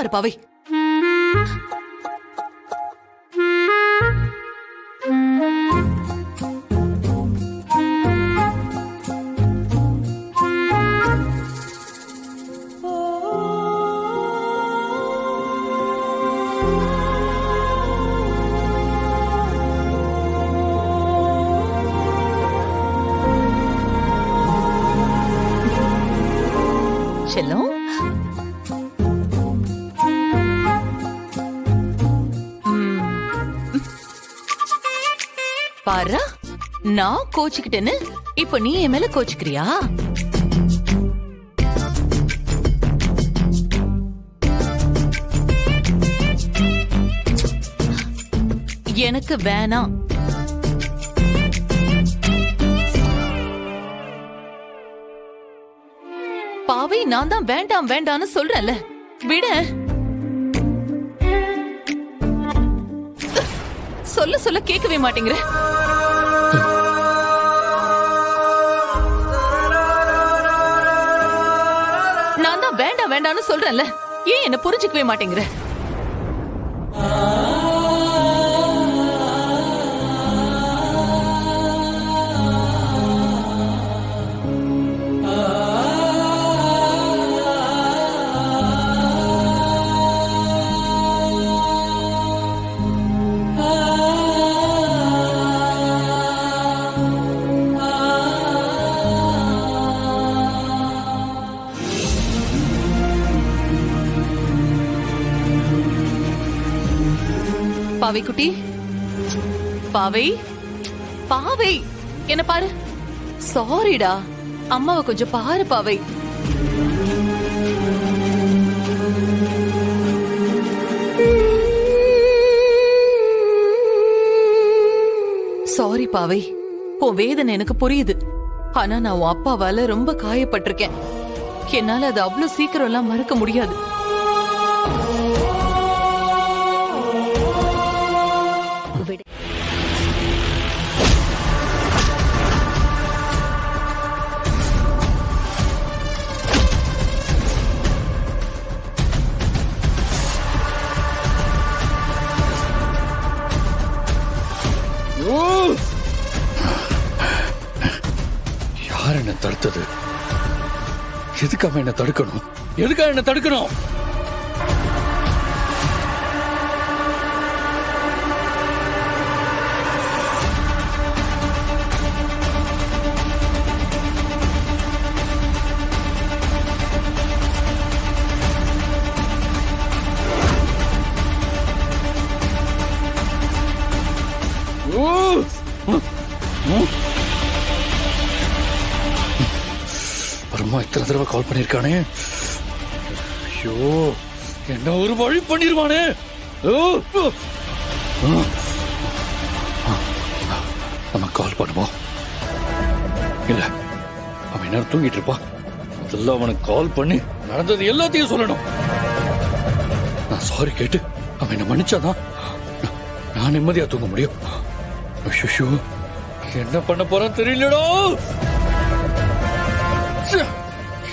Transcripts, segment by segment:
பாரு பாவை. செல்லம், பாரு, நான் கோச்சுக்கிட்டேன்னு இப்ப நீ என் மேல கோச்சுக்கிறியா? எனக்கு வேணாம். பாவை, நான் தான் வேண்டாம் வேண்டான்னு சொல்றேன்ல, விட. சொல்ல சொல்ல கேட்கவே மாட்டேங்கிற. நான் தான் வேண்டாம் வேண்டான்னு சொல்றேன்ல, ஏன் என்ன புரிஞ்சுக்கவே மாட்டேங்கிற? பாவை குட்டி, பாவை, பாவை, என்ன பாரு. சாரிடா, அம்மாவை கொஞ்சம் பாரு பாவை. சாரி பாவை, உன் வேதனை எனக்கு புரியுது. ஆனா நான் உன் அப்பாவால ரொம்ப காயப்பட்டிருக்கேன். என்னால அது அவ்வளவு சீக்கிரம் எல்லாம் மறக்க முடியாது. யார் என்ன தடுத்தது? எதுக்காக என்ன தடுக்கணும்? எதுக்காக என்ன தடுக்கணும்? பரமா இத்தனை தடவை கால் பண்ணிருக்கானே. ஐயோ, என்ன ஒரு வழி பண்ணிருவானே. நம்ம கால் பண்ணுவோம். இல்ல, அவன் என்ன தூங்கிட்டு இருப்பான். அதெல்லாம் அவனுக்கு கால் பண்ணி நடந்தது எல்லாத்தையும் சொல்லணும். நான் சாரி கேட்டு அவன் என்ன மன்னிச்சாதான் நான் நிம்மதியா தூங்க முடியும். ஐயோ, என்ன பண்ண போறான்னு தெரியலடா.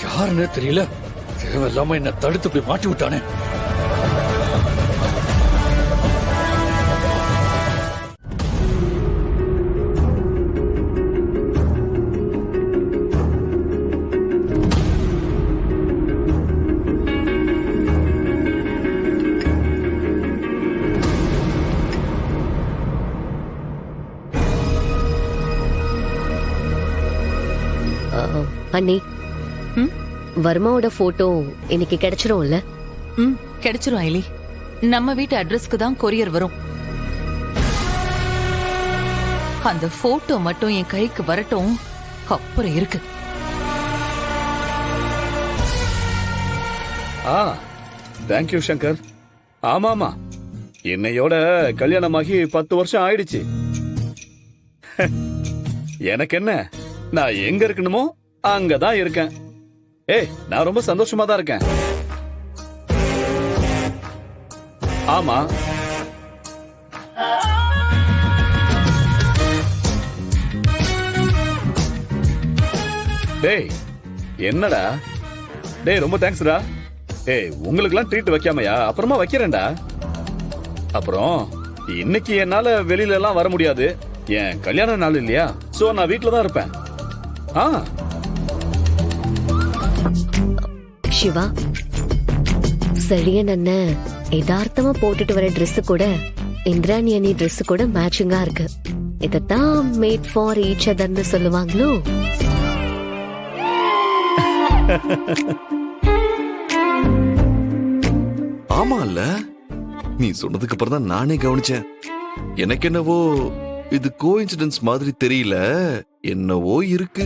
யாருன்னு தெரியல, தேவையில்லாம என்ன தடுத்து போய் மாட்டி விட்டானே. அண்ணி, வர்மாவோட போட்டோ இன்னைக்கு கிடைச்சிரும்ல? கிடைச்சிரும் ஐலி. நம்ம வீட்டு அட்ரஸ்க்கு தான் கொரியர் வரும். அந்த போட்டோ மட்டும் என் கைக்கு வரட்டும், அப்புறம் இருக்கு. தேங்க்யூ சங்கர். ஆமாமா, என்னையோட கல்யாணமாகி 10 வருஷம் ஆயிடுச்சு. எனக்கு என்ன, நான் எங்க இருக்கணுமோ அங்கதான் இருக்கேன். ஏய், நான் ரொம்ப சந்தோஷமா தான் இருக்கேன். ஆமா, டேய் என்னடா, டேய் ரொம்ப தேங்க்ஸ்டா. ஏய் உங்களுக்குலாம் ட்ரீட் வைக்காமையா? அப்புறமா வைக்கிறேன்டா. அப்புறம் இன்னைக்கு என்னால வெளியில எல்லாம் வர முடியாது, என் கல்யாண நாள் இல்லையா, சோ நான் வீட்ல தான் இருப்பேன். ஆ சிவா, செழியன் அண்ணன் யதார்த்தமா போட்டுட்டு வர Dress கூட இந்திராணி அணி Dress கூட மேட்சிங்கா இருக்கு. இதத்தான் மேட் ஃபார் ஈச் அதர்னு சொல்லுவாங்களோ? ஆமா இல்ல, நீ சொன்னதுக்கு அப்புறம் தான் நானே கவனிச்சேன். எனக்கு என்னவோ இது கோஇன்சிடென்ஸ் மாதிரி தெரியல, என்னவோ இருக்கு.